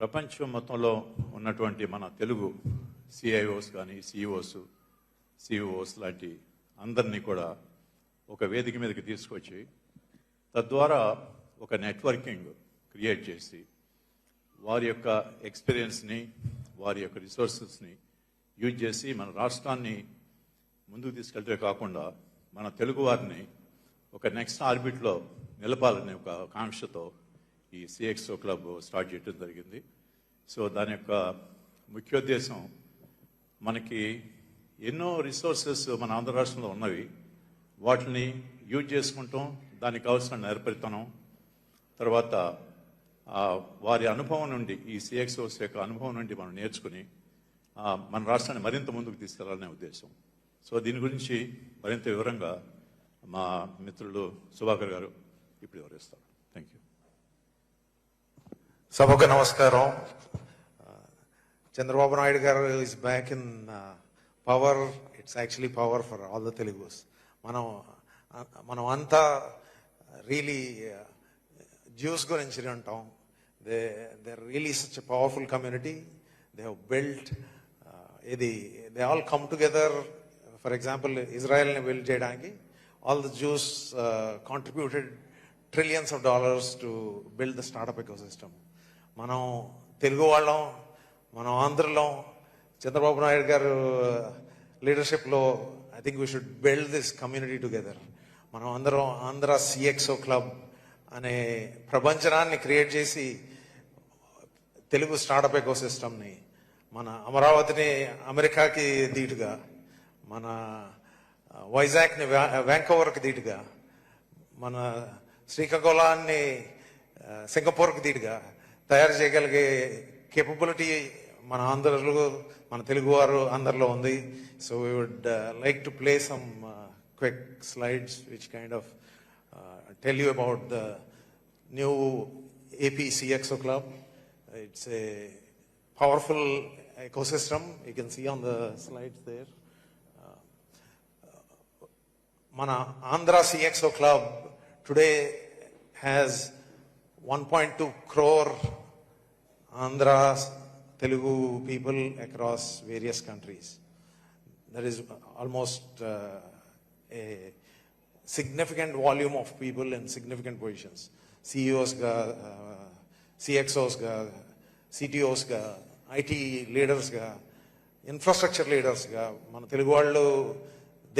ప్రపంచం మొత్తంలో ఉన్నటువంటి మన తెలుగు సిఐఓస్ కానీ సిఇఓస్ లాంటి అందరినీ కూడా ఒక వేదిక మీదకి తీసుకొచ్చి తద్వారా ఒక నెట్వర్కింగ్ క్రియేట్ చేసి వారి యొక్క ఎక్స్పీరియన్స్ని వారి యొక్క రిసోర్సెస్ని యూజ్ చేసి మన రాష్ట్రాన్ని ముందుకు తీసుకెళ్తే కాకుండా మన తెలుగు వారిని ఒక నెక్స్ట్ ఆర్బిట్లో నిలపాలనే ఒక ఆకాంక్షతో ఈ సిఎక్స్ఓ క్లబ్ స్టార్ట్ చేయడం జరిగింది. సో దాని యొక్క ముఖ్యోద్దేశం మనకి ఎన్నో రిసోర్సెస్ మన ఆంధ్ర రాష్ట్రంలో ఉన్నవి, వాటిని యూజ్ చేసుకుంటాం, దానికి కావాల్సిన నేర్పరితనం, తర్వాత వారి అనుభవం నుండి ఈ సిఎక్స్ఓస్ యొక్క అనుభవం నుండి మనం నేర్చుకుని మన రాష్ట్రాన్ని మరింత ముందుకు తీసుకెళ్లాలనే ఉద్దేశం. సో దీని గురించి మరింత వివరంగా మా మిత్రులు సుభాకర్ గారు ఇప్పుడు వివరిస్తారు. Thank you. సభకు నమస్కారం. Chandrababu Naidu garu is back in power. It's actually power for all the Telugus. మనం అంతా రియలీ జ్యూస్ గురించి ఉంటాం. They really such a powerful community. They have built they all come together. For example ఇజ్రాయెల్ని బిల్డ్ చేయడానికి all the Jews contributed trillions of dollars to build the startup ecosystem. మనం తెలుగు వాళ్ళం, మనం ఆంధ్రలో చంద్రబాబు నాయుడు గారు లీడర్షిప్లో I think we should build this community together. మనం అందరం Andhra CXO club అనే ప్రపంచనాన్ని క్రియేట్ చేసి తెలుగు స్టార్టప్ ఎకోసిస్టమ్ని, మన అమరావతిని అమెరికాకి ధీటుగా, మన వైజాగ్ని వ్యాంకోవర్కి ధీటుగా, మన శ్రీకాకుళాన్ని సింగపూర్కి ధీటుగా తయారు చేయగలిగే కేపబిలిటీ మన ఆంధ్రలో, మన తెలుగువారు అందరిలో ఉంది. So we would like to play some quick slides which kind of tell you about the new AP CXO club. It's a powerful ecosystem. You can see on the slides there. మన Andhra CXO club today has 1.2 crore Andhra Telugu people across various countries. That is almost a significant volume of people in significant positions. CEOs ga, CXOs ga, CTOs ga, IT leaders ga, infrastructure leaders ga, మన తెలుగు వాళ్ళు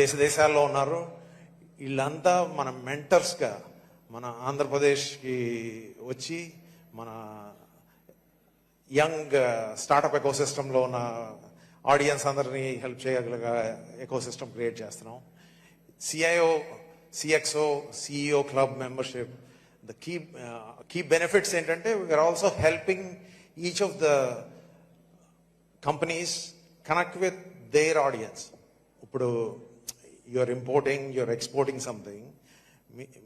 దేశాల్లో ఉన్నారు. వీళ్ళంతా మన మెంటర్స్గా మన ఆంధ్రప్రదేశ్కి వచ్చి మన యంగ్ స్టార్టప్ ఎకోసిస్టంలో ఉన్న ఆడియన్స్ అందరినీ హెల్ప్ చేయగలిగే ఎకోసిస్టమ్ క్రియేట్ చేస్తున్నాం. CIO, CXO, CEO club membership, the key benefits ఏంటంటే we're also helping each of the companies connect with their audience. ఇప్పుడు you're importing, you're exporting something,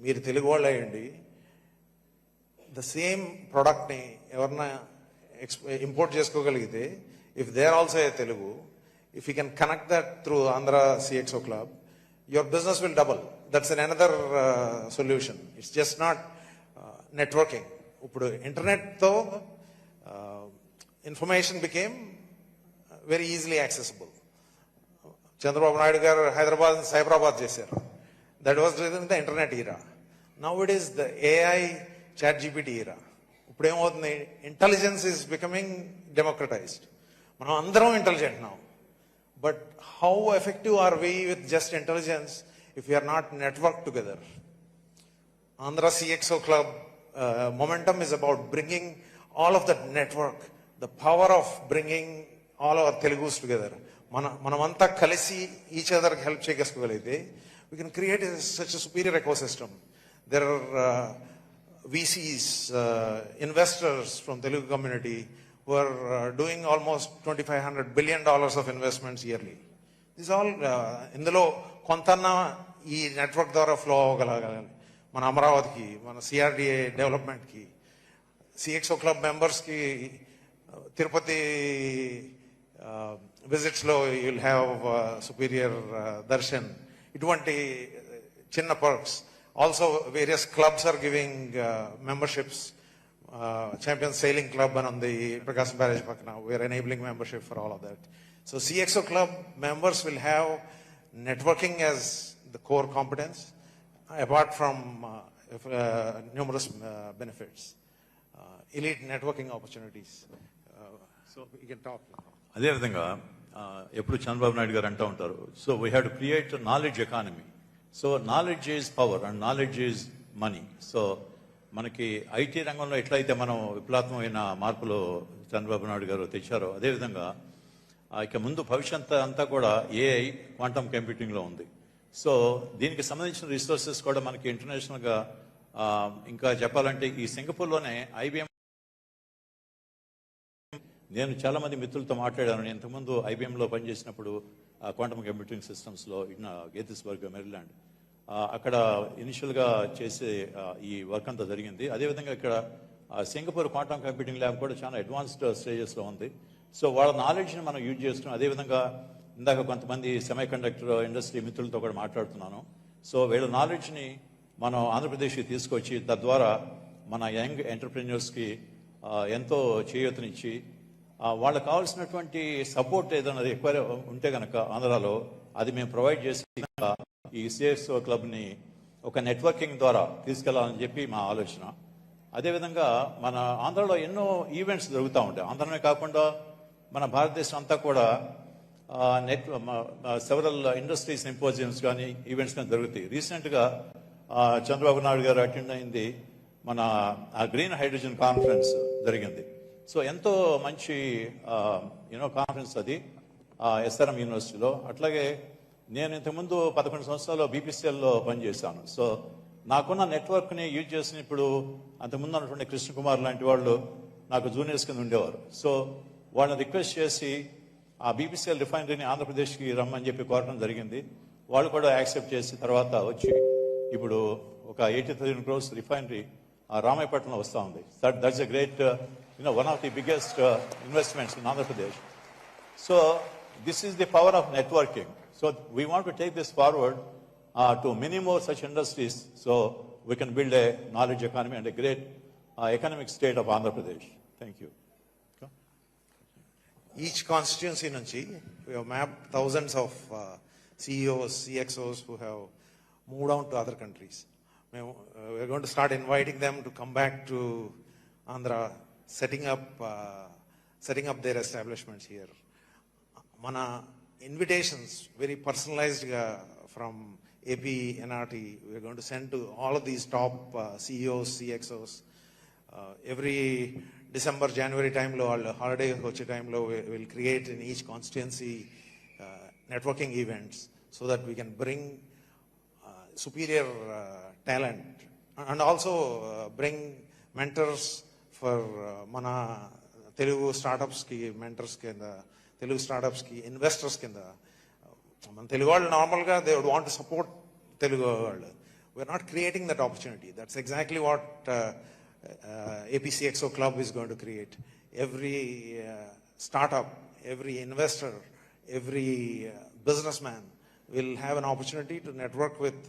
మీరు తెలుగు వాళ్ళు అయ్యండి, ద సేమ్ ప్రోడక్ట్ని ఎవరన్నా ఇంపోర్ట్ చేసుకోగలిగితే, if they are also a Telugu, if you can connect that through Andhra CXO club, your business will double. That's an another solution. It's just not networking. ఇప్పుడు ఇంటర్నెట్తో information became very easily accessible. Chandrababu Naidu garu Hyderabad Cyberabad చేశారు. That was during the internet era. Now it is the AI ChatGPT era. ఇప్పుడు ఏమవుతుంది, intelligence is becoming democratised. మనం అందరం intelligent now, but how effective are we with just intelligence if you are not network together? Andhra CXO club momentum is about bringing all of that network, the power of bringing all our Telugus together. మనమంతా కలిసి each అదర్కి help చేయగలిగితే we can create such superior ecosystem. There are VCs, investors from Telugu community who are doing almost $2,500 billion of investments yearly. This all ఇందులో కొంతన్నా ఈ network ద్వారా flow అవ్వగలగాలి. మన అమరావతికి, మన సిఆర్డిఏ డెవలప్మెంట్కి, సిఎక్స్ఓ క్లబ్ మెంబర్స్కి తిరుపతి విజిట్స్ లో యుల్ హ్యావ్ సుపీరియర్ దర్శన్. ఇటువంటి చిన్న perks. Also various clubs are giving memberships Champions Sailing Club and on the Prakasam Barrage Pakna. We are enabling membership for all of that. So CXO Club members will have networking as the core competence, apart from numerous benefits, elite networking opportunities. So we can talk. అదేవిధంగా ఎప్పుడు చంద్రబాబు నాయుడు గారు అంటూ ఉంటారు, so we have to create knowledge economy. So knowledge is power and knowledge is money. So మనకి IT రంగంలో ఎట్లయితే మనం విప్లవాత్మకమైన మార్పులు చంద్రబాబు నాయుడు గారు తెచ్చారో, అదేవిధంగా ఇక ముందు భవిష్యత్ అంతా కూడా ఏఐ, క్వాంటమ్ కంప్యూటింగ్లో ఉంది. సో దీనికి సంబంధించిన రిసోర్సెస్ కూడా మనకి ఇంటర్నేషనల్గా, ఇంకా చెప్పాలంటే ఈ సింగపూర్లోనే ఐబిఎం, నేను చాలా మంది మిత్రులతో మాట్లాడాను. ఇంతకుముందు ఐబిఎంలో పనిచేసినప్పుడు క్వాంటమ్ కంప్యూటింగ్ సిస్టమ్స్లో ఇన్ గేతిస్బర్గ్, మెరీల్యాండ్, అక్కడ ఇనిషియల్గా చేసే ఈ వర్క్ అంతా జరిగింది. అదేవిధంగా ఇక్కడ సింగపూర్ క్వాంటమ్ కంప్యూటింగ్ ల్యాబ్ కూడా చాలా అడ్వాన్స్డ్ స్టేజెస్లో ఉంది. సో వాళ్ళ నాలెడ్జ్ని మనం యూజ్ చేస్తున్నాం. అదేవిధంగా ఇందాక కొంతమంది సెమీ కండక్టర్ ఇండస్ట్రీ మిత్రులతో కూడా మాట్లాడుతున్నాను. సో వీళ్ళ నాలెడ్జ్ని మనం ఆంధ్రప్రదేశ్కి తీసుకొచ్చి తద్వారా మన యంగ్ ఎంటర్ప్రెన్యూర్స్కి ఎంతో చేయూతనిచ్చి వాళ్ళకి కావాల్సినటువంటి సపోర్ట్ ఏదైనా ఎక్కువ ఉంటే కనుక ఆంధ్రాలో అది మేము ప్రొవైడ్ చేసి ఈ సిఎక్స్ఓ క్లబ్ని ఒక నెట్వర్కింగ్ ద్వారా తీసుకెళ్లాలని చెప్పి మా ఆలోచన. అదేవిధంగా మన ఆంధ్రాలో ఎన్నో ఈవెంట్స్ జరుగుతూ ఉంటాయి. ఆంధ్రనే కాకుండా మన భారతదేశం అంతా కూడా సెవరల్ ఇండస్ట్రీ సింపోజియమ్స్ కానీ ఈవెంట్స్ కానీ జరుగుతాయి. రీసెంట్గా చంద్రబాబు నాయుడు గారు అటెండ్ అయింది మన గ్రీన్ హైడ్రోజన్ కాన్ఫరెన్స్ జరిగింది. సో ఎంతో మంచి కాన్ఫరెన్స్ అది ఎస్ఆర్ఎం యూనివర్సిటీలో. అట్లాగే నేను ఇంతకుముందు 11 సంవత్సరాలు బీపీసీఎల్లో పనిచేశాను. సో నాకున్న నెట్వర్క్ని యూజ్ చేసిన ఇప్పుడు అంతకుముందు ఉన్నటువంటి కృష్ణకుమార్ లాంటి వాళ్ళు నాకు జూనియర్స్ కింద ఉండేవారు. సో వాళ్ళని రిక్వెస్ట్ చేసి ఆ బీపీసీఎల్ రిఫైనరీని ఆంధ్రప్రదేశ్కి రమ్మని చెప్పి కోరడం జరిగింది. వాళ్ళు కూడా యాక్సెప్ట్ చేసి తర్వాత వచ్చి ఇప్పుడు ఒక 80,000 crores రిఫైనరీ రామాయపట్నంలో వస్తూ ఉంది. That's a great one of the biggest investments in Andhra Pradesh. So this is the power of networking. So we want to take this forward to many more such industries, so we can build a knowledge economy and a great economic state of Andhra Pradesh. Thank you. Each constituency nunchi we have mapped thousands of CEOs, CXOs who have moved on to other countries. We are going to start inviting them to come back to Andhra, setting up their establishments here. Mana invitations very personalized from AP, NRT. We are going to send to all of these top CEOs, CXOs. Every December, January time lo, holiday hoche time lo, we will create in each constituency networking events so that we can bring superior talent and also bring mentors for mana Telugu startups ki mentors kinda, Telugu startups ki investors kinda. Man Telugu world normal ga they would want to support Telugu world. We are not creating that opportunity. That's exactly what APCXO Club is going to create. Every startup, every investor, every businessman will have an opportunity to network with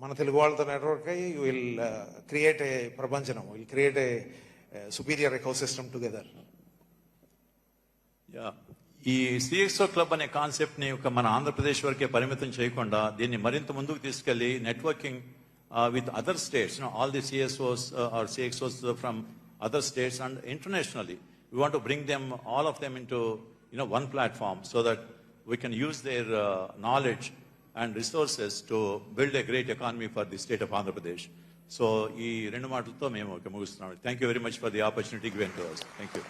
మన తెలుగు వాళ్ళతో network అయ్యి will create a ప్రపంచం, will create a superior ecosystem together. ఈ CXO club అనే కాన్సెప్ట్ని ఒక మన ఆంధ్రప్రదేశ్ వరకే పరిమితం చేయకుండా దీన్ని మరింత ముందుకు తీసుకెళ్లి networking with other states, all the CSOs or CXOs from other states and internationally. We want to bring them, all of them into one platform so that we can use their knowledge and resources to build a great economy for the state of Andhra Pradesh. So, ee rendu maatalto memu mugistunnam. Thank you very much for the opportunity given to us. Thank you.